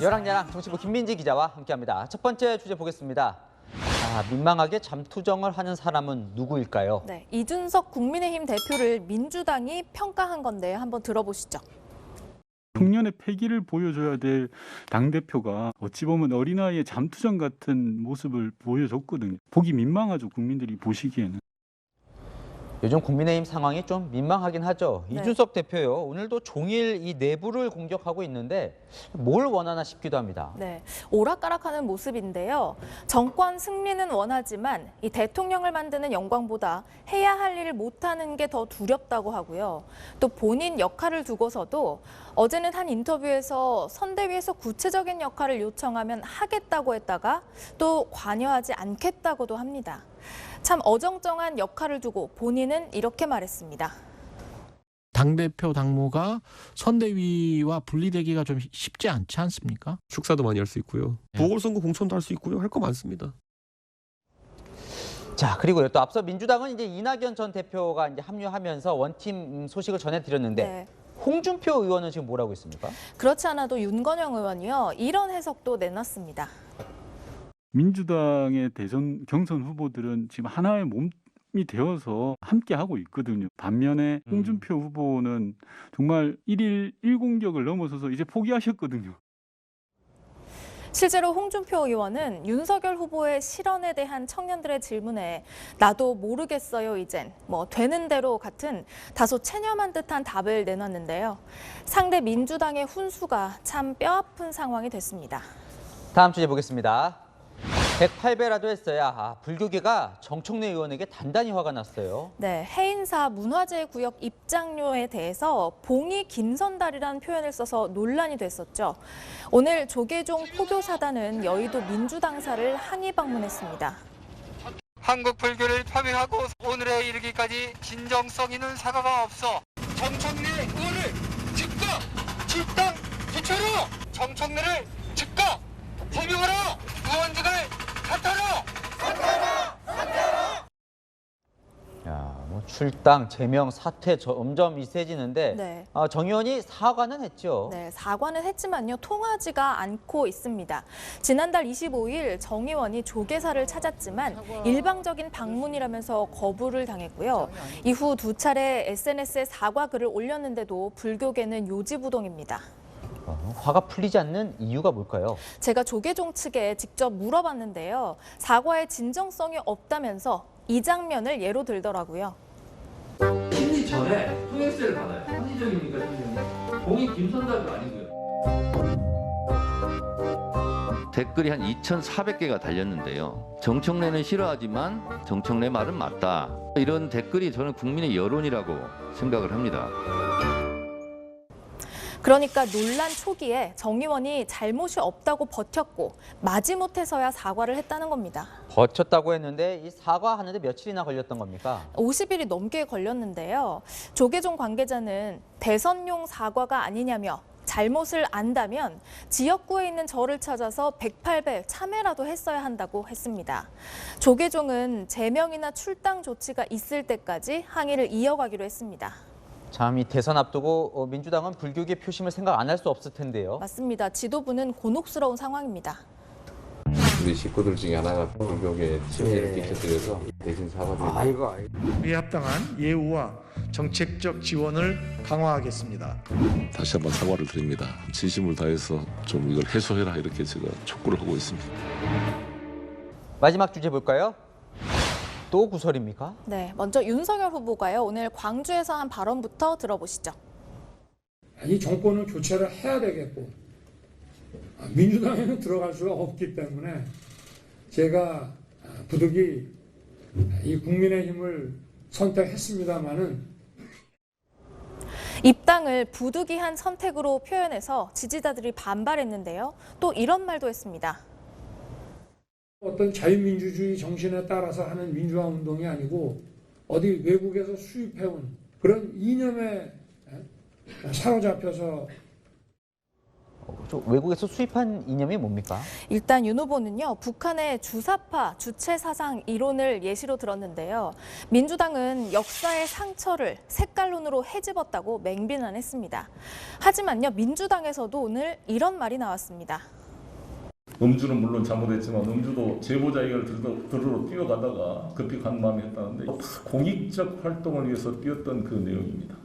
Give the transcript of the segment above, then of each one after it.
열왕야랑 정치부 김민지 기자와 함께합니다. 첫 번째 주제 보겠습니다. 민망하게 잠투정을 하는 사람은 누구일까요? 네, 이준석 국민의힘 대표를 민주당이 평가한 건데요. 한번 들어보시죠. 청년의 패기를 보여줘야 될 당대표가 어찌 보면 어린아이의 잠투정 같은 모습을 보여줬거든요. 보기 민망하죠, 국민들이 보시기에는. 요즘 국민의힘 상황이 좀 민망하긴 하죠. 네. 이준석 대표요. 오늘도 종일 이 내부를 공격하고 있는데 뭘 원하나 싶기도 합니다. 네, 오락가락하는 모습인데요. 정권 승리는 원하지만 이 대통령을 만드는 영광보다 해야 할 일을 못하는 게 더 두렵다고 하고요. 또 본인 역할을 두고서도 어제는 한 인터뷰에서 선대위에서 구체적인 역할을 요청하면 하겠다고 했다가 또 관여하지 않겠다고도 합니다. 참 어정쩡한 역할을 두고 본인은 이렇게 말했습니다. 당대표 당무가 선대위와 분리되기가 좀 쉽지 않지 않습니까? 축사도 많이 할 수 있고요. 보궐선거 공천도 할 수 있고요. 할 거 많습니다. 자, 그리고요. 또 앞서 민주당은 이제 이낙연 전 대표가 이제 합류하면서 원팀 소식을 전해드렸는데 네. 홍준표 의원은 지금 뭐라고 있습니까? 그렇지 않아도 윤건영 의원이요. 이런 해석도 내놨습니다. 민주당의 경선 후보들은 지금 하나의 몸이 되어서 함께 하고 있거든요. 반면에 홍준표 후보는 정말 1일 1공격을 넘어서서 이제 포기하셨거든요. 실제로 홍준표 의원은 윤석열 후보의 실언에 대한 청년들의 질문에 나도 모르겠어요 이젠 되는 대로 같은 다소 체념한 듯한 답을 내놨는데요. 상대 민주당의 훈수가 참 뼈아픈 상황이 됐습니다. 다음 주제 보겠습니다. 108배라도 했어야 불교계가 정청래 의원에게 단단히 화가 났어요. 네, 해인사 문화재구역 입장료에 대해서 봉이 김선달이라는 표현을 써서 논란이 됐었죠. 오늘 조계종 포교사단은 여의도 민주당사를 항의 방문했습니다. 한국 불교를 파괴하고 오늘에 이르기까지 진정성 있는 사과가 없어 정청래 의원을 즉각 출당 지체로 정청래를 즉각 제명하라 의원직을 사퇴하라. 야, 출당, 제명, 사퇴 점점 세지는데 네. 정 의원이 사과는 했죠. 네, 사과는 했지만요. 통하지가 않고 있습니다. 지난달 25일 정 의원이 조계사를 찾았지만 일방적인 방문이라면서 거부를 당했고요. 이후 두 차례 SNS에 사과 글을 올렸는데도 불교계는 요지부동입니다. 화가 풀리지 않는 이유가 뭘까요? 제가 조계종 측에 직접 물어봤는데요. 사과에 진정성이 없다면서 이 장면을 예로 들더라고요. 심리 전에 통행세를 받아요. 합리적입니까, 선생님? 공이 김선달도 아니고요. 댓글이 한 2,400개가 달렸는데요. 정청래는 싫어하지만 정청래 말은 맞다. 이런 댓글이 저는 국민의 여론이라고 생각을 합니다. 그러니까 논란 초기에 정 의원이 잘못이 없다고 버텼고 마지못해서야 사과를 했다는 겁니다. 버텼다고 했는데 이 사과하는데 며칠이나 걸렸던 겁니까? 50일이 넘게 걸렸는데요. 조계종 관계자는 대선용 사과가 아니냐며 잘못을 안다면 지역구에 있는 저를 찾아서 108배 참회라도 했어야 한다고 했습니다. 조계종은 제명이나 출당 조치가 있을 때까지 항의를 이어가기로 했습니다. 참 이 대선 앞두고 민주당은 불교계 표심을 생각 안 할 수 없을 텐데요. 맞습니다. 지도부는 곤혹스러운 상황입니다. 우리 식구들 중에 하나가 불교계 침해를 끼쳐드려서 대신 사과드립니다. 이에 합당한 예우와 정책적 지원을 강화하겠습니다. 다시 한번 사과를 드립니다. 진심을 다해서 좀 이걸 해소해라 이렇게 제가 촉구를 하고 있습니다. 마지막 주제 볼까요? 또 구설입니까? 네, 먼저 윤석열 후보가요. 오늘 광주에서 한 발언부터 들어보시죠. 이 정권을 교체를 해야 되겠고 민주당에는 들어갈 수가 없기 때문에 제가 부득이 이 국민의힘을 선택했습니다마는 입당을 부득이한 선택으로 표현해서 지지자들이 반발했는데요. 또 이런 말도 했습니다. 어떤 자유민주주의 정신에 따라서 하는 민주화 운동이 아니고 어디 외국에서 수입해온 그런 이념에 사로잡혀서 외국에서 수입한 이념이 뭡니까? 일단 윤 후보는요, 북한의 주사파 주체 사상 이론을 예시로 들었는데요. 민주당은 역사의 상처를 색깔론으로 헤집었다고 맹비난했습니다. 하지만요, 민주당에서도 오늘 이런 말이 나왔습니다. 음주는 물론 잘못했지만 음주도 제보자 얘기를 들으러 뛰어가다가 급히 간 마음이 했다는데 다 공익적 활동을 위해서 뛰었던 그 내용입니다.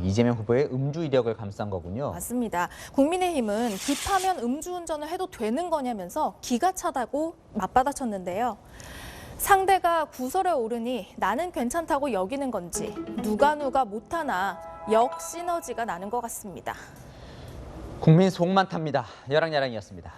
이재명 후보의 음주 이력을 감싼 거군요. 맞습니다. 국민의힘은 급하면 음주운전을 해도 되는 거냐면서 기가 차다고 맞받아쳤는데요. 상대가 구설에 오르니 나는 괜찮다고 여기는 건지 누가 못하나 역시너지가 나는 것 같습니다. 국민 속만 탑니다. 여랑야랑이었습니다.